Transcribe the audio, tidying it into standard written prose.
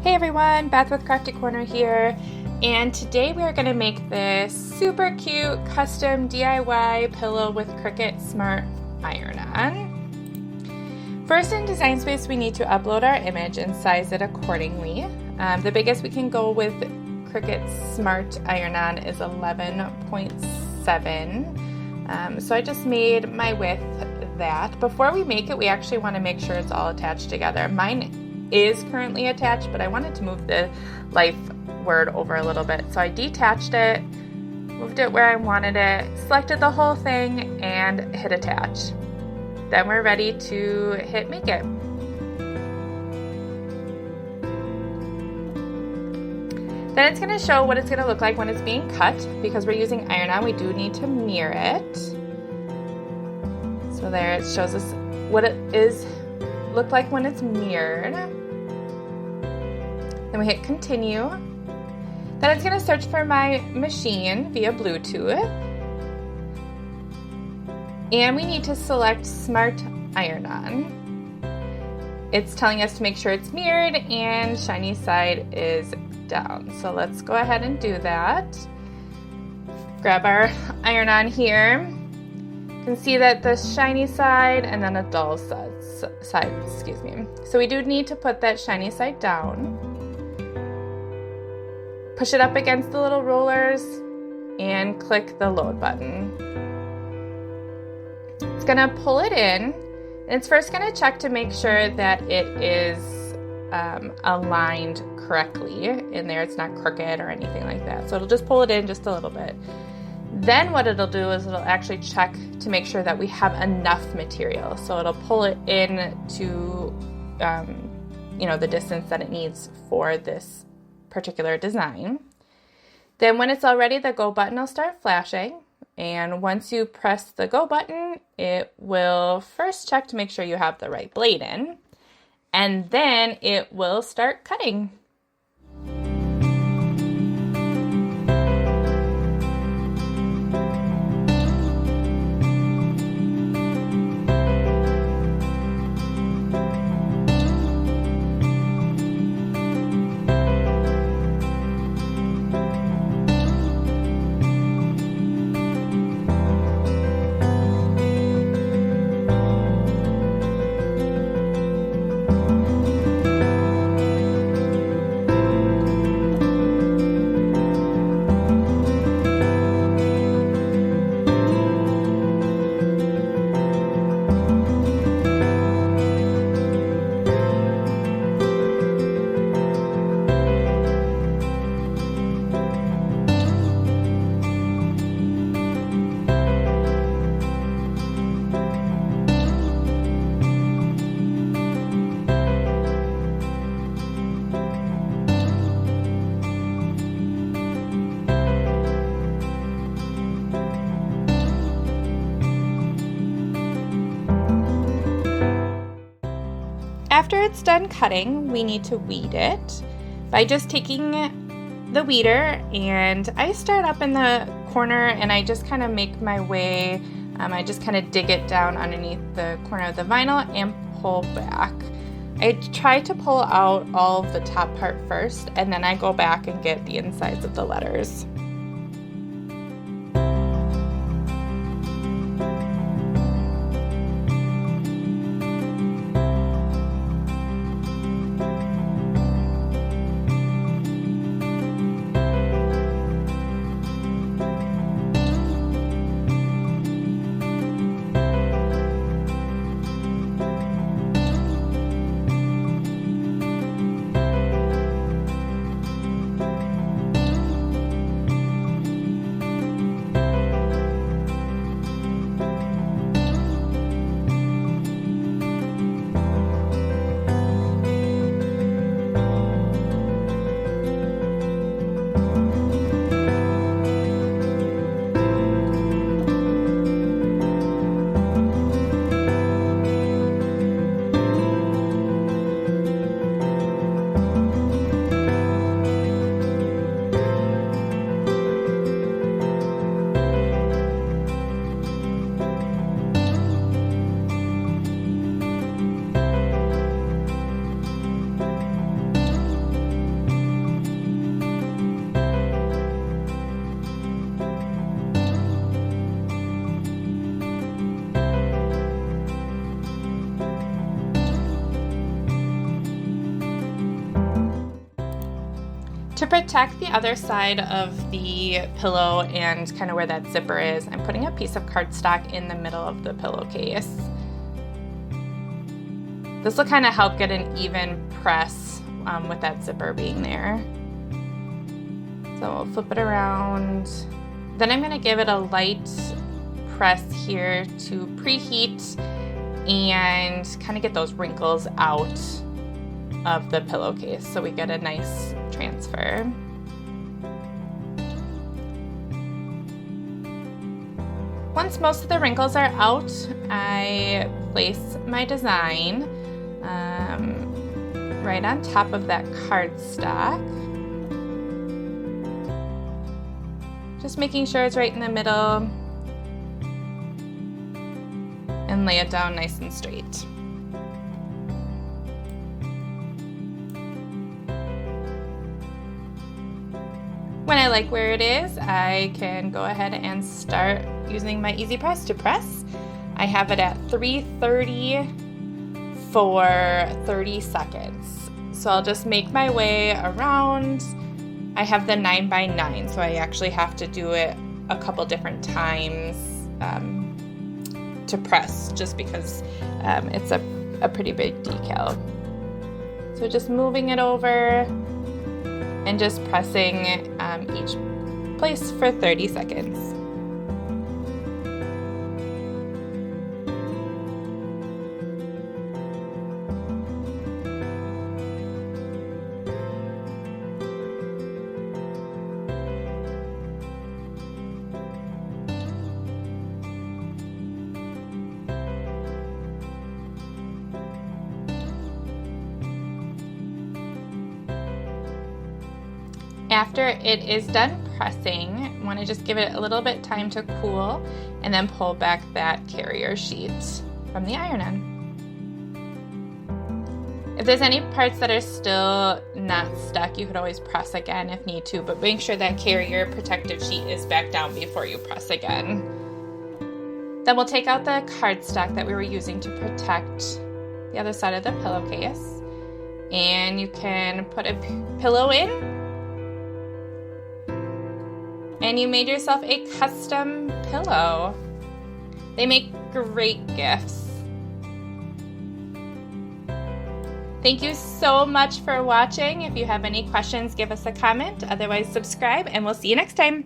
Hey everyone, Beth with Crafty Corner here, and today we are going to make this super cute custom DIY pillow with Cricut Smart Iron-On. First, in Design Space, we need to upload our image and size it accordingly. The biggest we can go with Cricut Smart Iron-On is 11.7. So I just made my width that. Before we make it, we actually want to make sure it's all attached together. Mine is currently attached, but I wanted to move the life word over a little bit. So I detached it, moved it where I wanted it, selected the whole thing, and hit attach. Then we're ready to hit make it. Then it's going to show what it's going to look like when it's being cut. Because we're using iron-on, we do need to mirror it. So there, it shows us what it look like when it's mirrored. Then we hit continue. Then it's going to search for my machine via Bluetooth. And we need to select Smart Iron-On. It's telling us to make sure it's mirrored and shiny side is down. So let's go ahead and do that. Grab our iron-on here. You can see that the shiny side and then a dull side, excuse me. So we do need to put that shiny side down. Push it up against the little rollers and click the load button. It's gonna pull it in, and it's first gonna check to make sure that it is aligned correctly in there. It's not crooked or anything like that. So it'll just pull it in just a little bit. Then what it'll do is it'll actually check to make sure that we have enough material. So it'll pull it in to, the distance that it needs for this particular design. Then when it's all ready, the go button will start flashing. And once you press the go button, it will first check to make sure you have the right blade in. And then it will start cutting. After it's done cutting, we need to weed it by just taking the weeder, and I start up in the corner and I just kind of make my way. I just kind of dig it down underneath the corner of the vinyl and pull back. I try to pull out all of the top part first, and then I go back and get the insides of the letters. To protect the other side of the pillow and kind of where that zipper is, I'm putting a piece of cardstock in the middle of the pillowcase. This will kind of help get an even press with that zipper being there. So we'll flip it around. Then I'm going to give it a light press here to preheat and kind of get those wrinkles out of the pillowcase so we get a nice transfer. Once most of the wrinkles are out, I place my design right on top of that cardstock. Just making sure it's right in the middle and lay it down nice and straight. When I like where it is, I can go ahead and start using my Easy Press to press. I have it at 330 for 30 seconds. So I'll just make my way around. I have the 9x9, so I actually have to do it a couple different times to press, just because it's a pretty big decal. So just moving it over and just pressing each place for 30 seconds. After it is done pressing, I want to just give it a little bit time to cool and then pull back that carrier sheet from the iron-on. If there's any parts that are still not stuck, you could always press again if need to, but make sure that carrier protective sheet is back down before you press again. Then we'll take out the cardstock that we were using to protect the other side of the pillowcase, and you can put a pillow in. And you made yourself a custom pillow. They make great gifts. Thank you so much for watching. If you have any questions, give us a comment. Otherwise, subscribe, and we'll see you next time.